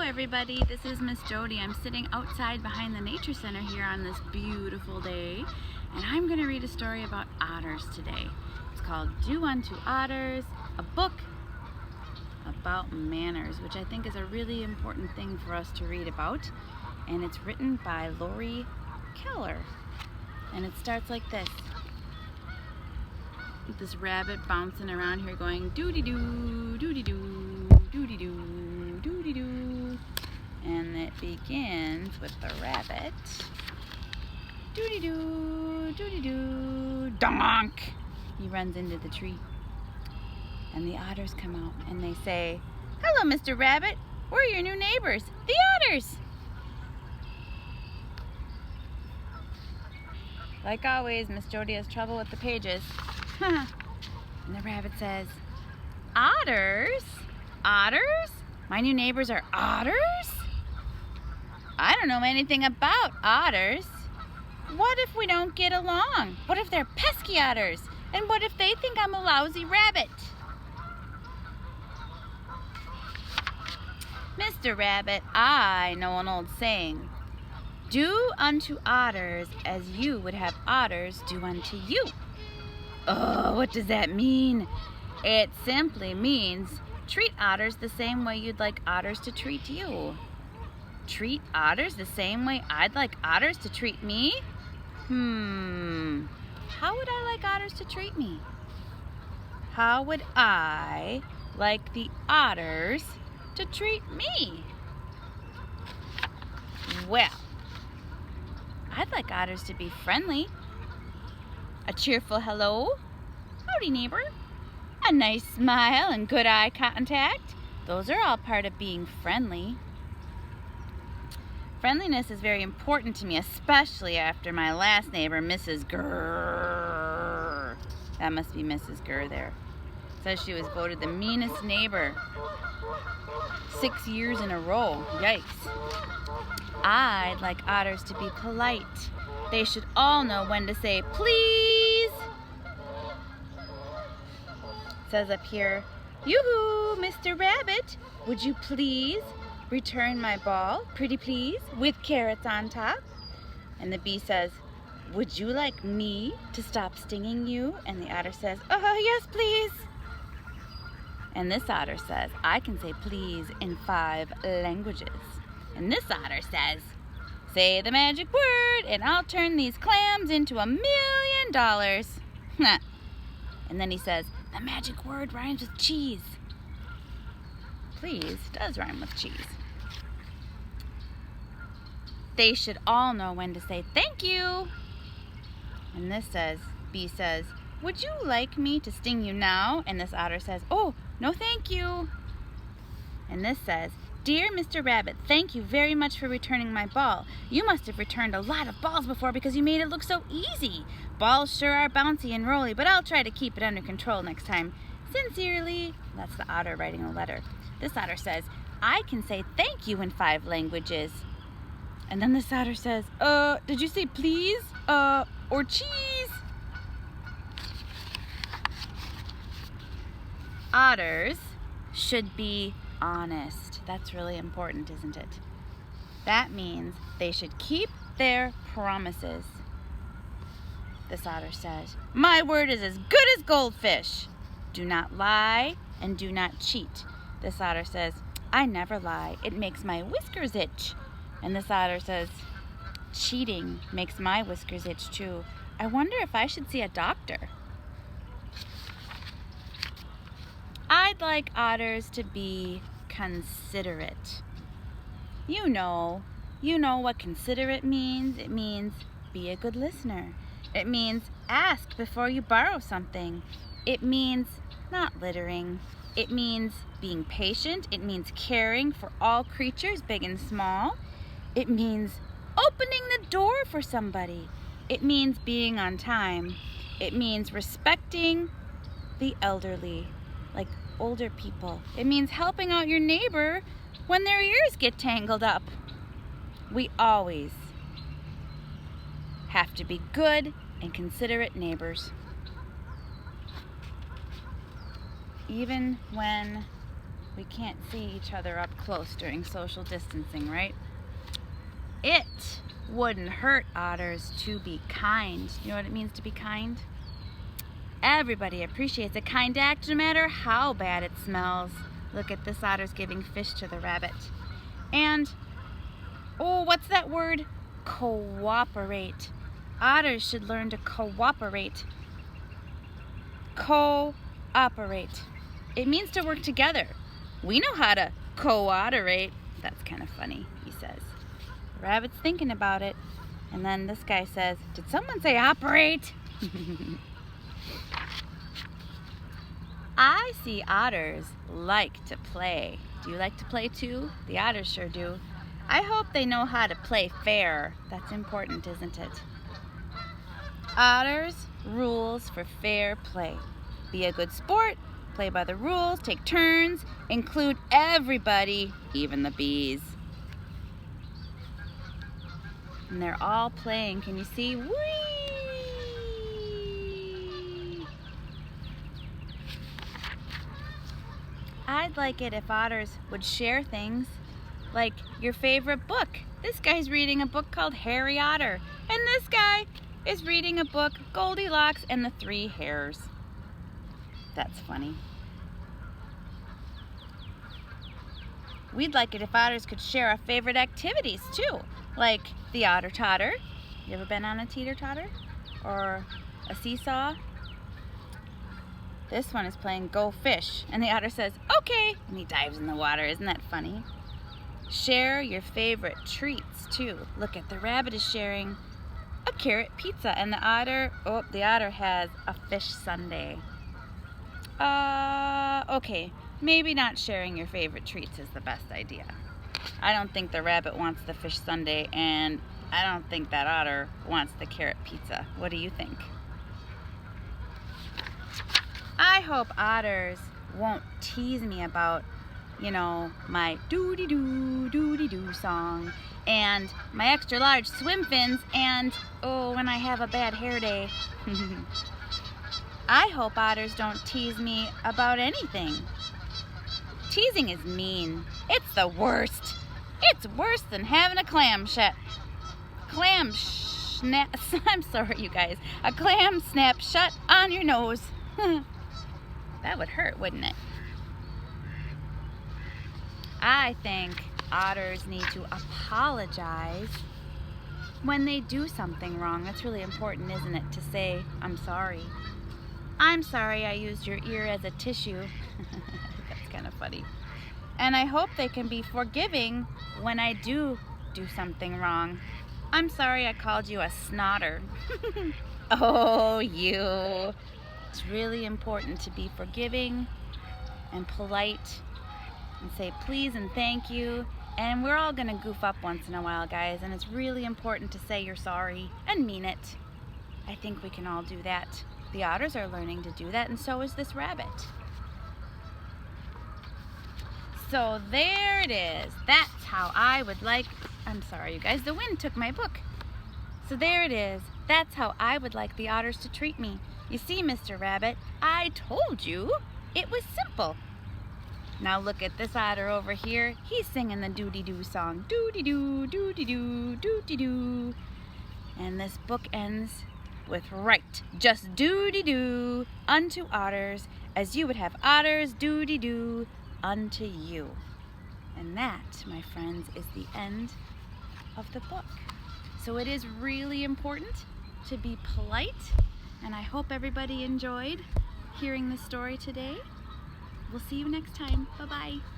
everybody, this is Miss Jody. I'm sitting outside behind the Nature Center here on this beautiful day, and I'm going to read a story about otters today. It's called Do Unto Otters, a book about manners, which I think is a really important thing for us to read about, and it's written by Laurie Keller, and it starts like this. This rabbit bouncing around here going doody-doo, doody-doo, doody-doo, doody-doo. And it begins with the rabbit. Doody-doo, doody-doo, donk! He runs into the tree. And the otters come out and they say, "Hello, Mr. Rabbit. We're your new neighbors, the otters." Like always, Miss Jody has trouble with the pages. And the rabbit says, "Otters? Otters? My new neighbors are otters? I don't know anything about otters. What if we don't get along? What if they're pesky otters? And what if they think I'm a lousy rabbit?" "Mr. Rabbit, I know an old saying. Do unto otters as you would have otters do unto you." "Oh, what does that mean?" "It simply means treat otters the same way you'd like otters to treat you." "Treat otters the same way I'd like otters to treat me? How would I like otters to treat me? How would I like the otters to treat me? Well, I'd like otters to be friendly. A cheerful hello, howdy neighbor, a nice smile and good eye contact. Those are all part of being friendly. Friendliness is very important to me, especially after my last neighbor, Mrs. Grrr. That must be Mrs. Grrr there. Says she was voted the meanest neighbor 6 years in a row. Yikes. I'd like otters to be polite. They should all know when to say please. It says up here, "Yoo-hoo, Mr. Rabbit, would you please return my ball, pretty please, with carrots on top?" And the bee says, "Would you like me to stop stinging you?" And the otter says, "Oh, yes, please." And this otter says, "I can say please in 5 languages." And this otter says, "Say the magic word and I'll turn these clams into $1 million. And then he says, "The magic word rhymes with cheese." Please does rhyme with cheese. They should all know when to say thank you. And this says, bee says, "Would you like me to sting you now?" And this otter says, "Oh, no thank you." And this says, "Dear Mr. Rabbit, thank you very much for returning my ball. You must have returned a lot of balls before because you made it look so easy. Balls sure are bouncy and rolly, but I'll try to keep it under control next time. Sincerely," that's the otter writing a letter. This otter says, "I can say thank you in 5 languages. And then this otter says, "Did you say please, or cheese?" Otters should be honest. That's really important, isn't it? That means they should keep their promises. This otter says, "My word is as good as goldfish. Do not lie and do not cheat." This otter says, "I never lie. It makes my whiskers itch." And this otter says, "Cheating makes my whiskers itch too. I wonder if I should see a doctor." I'd like otters to be considerate. You know what considerate means. It means be a good listener. It means ask before you borrow something. It means not littering. It means being patient. It means caring for all creatures, big and small. It means opening the door for somebody. It means being on time. It means respecting the elderly, like older people. It means helping out your neighbor when their ears get tangled up. We always have to be good and considerate neighbors. Even when we can't see each other up close during social distancing, right? It wouldn't hurt otters to be kind. You know what it means to be kind? Everybody appreciates a kind act no matter how bad it smells. Look at this otter's giving fish to the rabbit. And, oh, what's that word? Cooperate. Otters should learn to cooperate. Cooperate. It means to work together. We know how to cooperate. That's kind of funny, he says. The rabbit's thinking about it. And then this guy says, did someone say operate? I see otters like to play. Do you like to play too? The otters sure do. I hope they know how to play fair. That's important, isn't it? Otters, rules for fair play. Be a good sport, play by the rules, take turns, include everybody, even the bees. And they're all playing. Can you see? Whee! I'd like it if otters would share things, like your favorite book. This guy's reading a book called Harry Otter, and this guy is reading a book, Goldilocks and the Three Hares. That's funny. We'd like it if otters could share our favorite activities too, like the otter totter. You ever been on a teeter-totter? Or a seesaw? This one is playing Go Fish, and the otter says, okay, and he dives in the water. Isn't that funny? Share your favorite treats too. Look at the rabbit is sharing a carrot pizza, and the otter has a fish sundae. Okay, maybe not sharing your favorite treats is the best idea. I don't think the rabbit wants the fish sundae, and I don't think that otter wants the carrot pizza. What do you think? I hope otters won't tease me about, my doody-doo song and my extra large swim fins and, when I have a bad hair day. I hope otters don't tease me about anything. Teasing is mean. It's the worst. It's worse than having a clam snap. I'm sorry, you guys. A clam snap shut on your nose. That would hurt, wouldn't it? I think otters need to apologize when they do something wrong. That's really important, isn't it? To say, I'm sorry. I'm sorry I used your ear as a tissue. That's kind of funny. And I hope they can be forgiving when I do something wrong. I'm sorry I called you a snotter. Oh, you. It's really important to be forgiving and polite and say please and thank you. And we're all gonna goof up once in a while, guys, and it's really important to say you're sorry and mean it. I think we can all do that. The otters are learning to do that, and so is this rabbit. So there it is. That's how I would like, I'm sorry you guys, the wind took my book. So there it is. That's how I would like the otters to treat me. You see, Mr. Rabbit, I told you it was simple. Now look at this otter over here. He's singing the doody-doo song. Doody-doo, doody-doo, doody-doo. And this book ends with right. Just doody-doo unto otters as you would have otters doody-doo unto you. And that, my friends, is the end of the book. So it is really important to be polite. And I hope everybody enjoyed hearing the story today. We'll see you next time. Bye-bye.